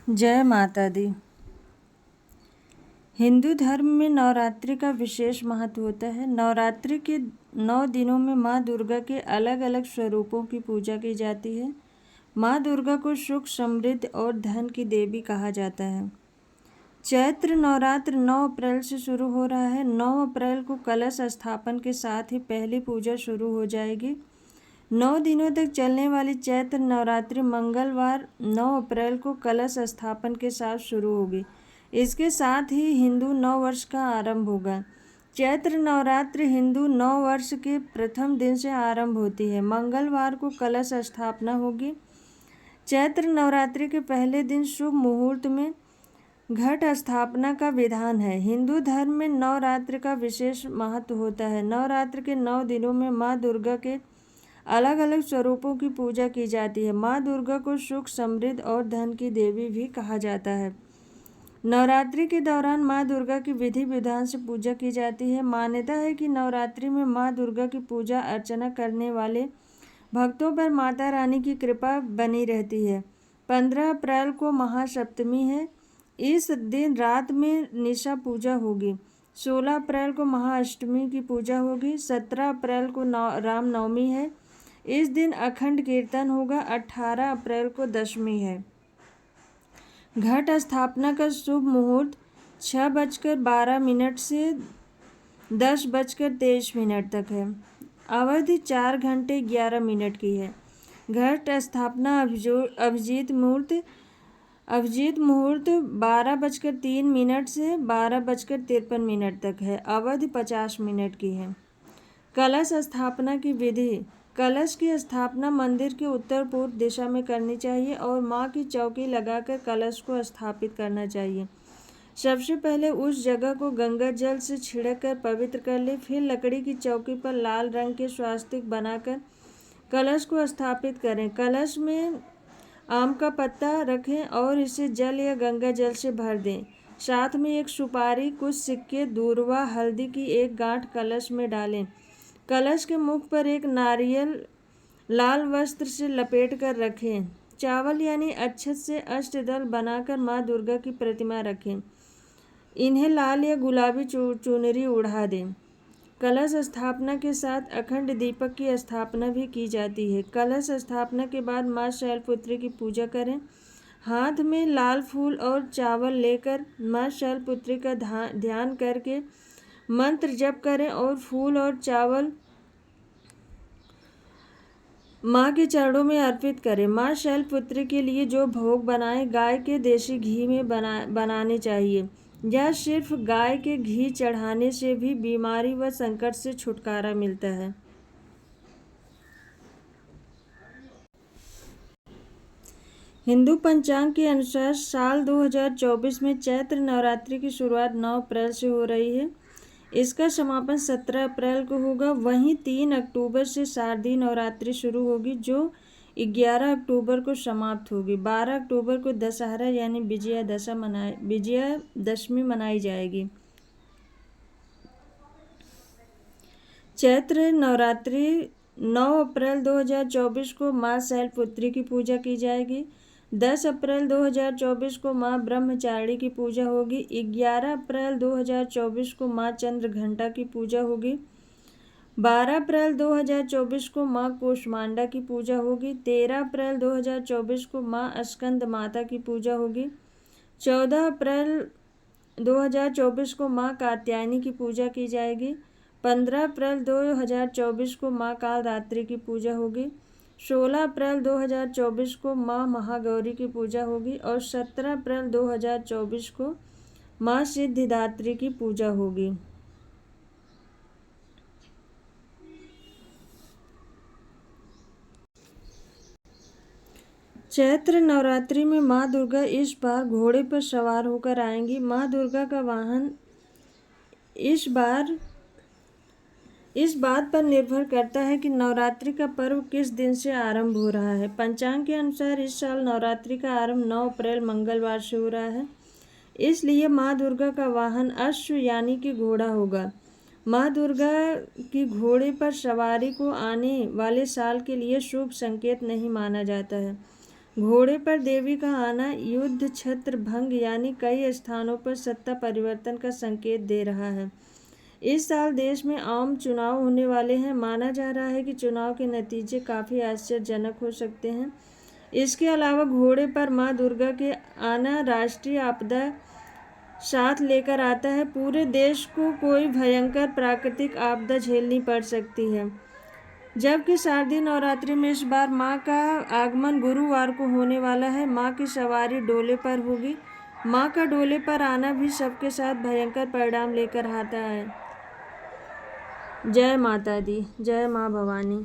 जय माता दी। हिंदू धर्म में नवरात्रि का विशेष महत्व होता है। नवरात्रि के 9 दिनों में माँ दुर्गा के अलग अलग स्वरूपों की पूजा की जाती है। माँ दुर्गा को सुख, समृद्धि और धन की देवी कहा जाता है। चैत्र नवरात्र 9 अप्रैल से शुरू हो रहा है। 9 अप्रैल को कलश स्थापन के साथ ही पहली पूजा शुरू हो जाएगी। 9 दिनों तक चलने वाली चैत्र नवरात्रि मंगलवार 9 अप्रैल को कलश स्थापन के साथ शुरू होगी। इसके साथ ही हिंदू नव वर्ष का आरंभ होगा। चैत्र नवरात्रि हिंदू नव वर्ष के प्रथम दिन से आरंभ होती है। मंगलवार को कलश स्थापना होगी। चैत्र नवरात्रि के पहले दिन शुभ मुहूर्त में घट स्थापना का विधान है। हिंदू धर्म में नवरात्र का विशेष महत्व होता है। नवरात्र के 9 दिनों में माँ दुर्गा के अलग अलग स्वरूपों की पूजा की जाती है। माँ दुर्गा को सुख, समृद्धि और धन की देवी भी कहा जाता है। नवरात्रि के दौरान माँ दुर्गा की विधि विधान से पूजा की जाती है। मान्यता है कि नवरात्रि में माँ दुर्गा की पूजा अर्चना करने वाले भक्तों पर माता रानी की कृपा बनी रहती है। 15 अप्रैल को महासप्तमी है। इस दिन रात में निशा पूजा होगी। 16 अप्रैल को महाअष्टमी की पूजा होगी। 17 अप्रैल को रामनवमी है। इस दिन अखंड कीर्तन होगा। 18 अप्रैल को दशमी है। घट स्थापना का शुभ मुहूर्त 6:12 से 10:23 तक है। अवधि 4 घंटे 11 मिनट की है। घट स्थापना अभिजीत मुहूर्त 12:03 से 12:53 तक है। अवधि 50 मिनट की है। कलश स्थापना की विधि। कलश की स्थापना मंदिर के उत्तर पूर्व दिशा में करनी चाहिए और माँ की चौकी लगाकर कलश को स्थापित करना चाहिए। सबसे पहले उस जगह को गंगा जल से छिड़क कर पवित्र कर ले। फिर लकड़ी की चौकी पर लाल रंग के स्वास्तिक बनाकर कलश को स्थापित करें। कलश में आम का पत्ता रखें और इसे जल या गंगा जल से भर दें। साथ में एक सुपारी, कुछ सिक्के, दूर्वा, हल्दी की एक गांठ कलश में डालें। कलश के मुख पर एक नारियल लाल वस्त्र से लपेट कर रखें। चावल यानी अक्षत से अष्टदल बनाकर माँ दुर्गा की प्रतिमा रखें। इन्हें लाल या गुलाबी चुनरी उड़ा दें। कलश स्थापना के साथ अखंड दीपक की स्थापना भी की जाती है। कलश स्थापना के बाद माँ शैलपुत्री की पूजा करें। हाथ में लाल फूल और चावल लेकर माँ शैलपुत्री का ध्यान करके मंत्र जप करें और फूल और चावल माँ के चरणों में अर्पित करें। माँ शैलपुत्री के लिए जो भोग बनाएं गाय के देसी घी में बनाने चाहिए। यह सिर्फ गाय के घी चढ़ाने से भी बीमारी व संकट से छुटकारा मिलता है। हिंदू पंचांग के अनुसार साल 2024 में चैत्र नवरात्रि की शुरुआत 9 अप्रैल से हो रही है। इसका समापन 17 अप्रैल को होगा। वहीं 3 अक्टूबर से शारदीय नवरात्रि शुरू होगी जो 11 अक्टूबर को समाप्त होगी। 12 अक्टूबर को दशहरा यानी विजयादशमी मनाई जाएगी। चैत्र नवरात्रि 9 अप्रैल 2024 को माँ शैलपुत्री की पूजा की जाएगी। 10 अप्रैल 2024 को माँ ब्रह्मचारिणी की पूजा होगी। 11 अप्रैल 2024 को माँ चंद्रघंटा की पूजा होगी। 12 अप्रैल 2024 को माँ कूष्मांडा की पूजा होगी। 13 अप्रैल 2024 को माँ स्कंद माता की पूजा होगी। 14 अप्रैल 2024 को माँ कात्यायनी की पूजा की जाएगी। 15 अप्रैल 2024 को माँ कालरात्रि की पूजा होगी। 16 अप्रैल 2024 को माँ महागौरी की पूजा होगी और 17 अप्रैल 2024 को माँ सिद्धिदात्री की पूजा होगी। चैत्र नवरात्रि में माँ दुर्गा इस बार घोड़े पर सवार होकर आएंगी। माँ दुर्गा का वाहन इस बात पर निर्भर करता है कि नवरात्रि का पर्व किस दिन से आरंभ हो रहा है। पंचांग के अनुसार इस साल नवरात्रि का आरंभ 9 अप्रैल मंगलवार से हो रहा है। इसलिए माँ दुर्गा का वाहन अश्व यानी कि घोड़ा होगा। माँ दुर्गा की घोड़े पर सवारी को आने वाले साल के लिए शुभ संकेत नहीं माना जाता है। घोड़े पर देवी का आना युद्ध छत्र भंग यानी कई स्थानों पर सत्ता परिवर्तन का संकेत दे रहा है। इस साल देश में आम चुनाव होने वाले हैं। माना जा रहा है कि चुनाव के नतीजे काफ़ी आश्चर्यजनक हो सकते हैं। इसके अलावा घोड़े पर माँ दुर्गा के आना राष्ट्रीय आपदा साथ लेकर आता है। पूरे देश को कोई भयंकर प्राकृतिक आपदा झेलनी पड़ सकती है। जबकि शारदीय नवरात्रि में इस बार माँ का आगमन गुरुवार को होने वाला है। माँ की सवारी डोले पर होगी। माँ का डोले पर आना भी सबके साथ भयंकर परिणाम लेकर आता है। जय माता दी, जय माँ भवानी।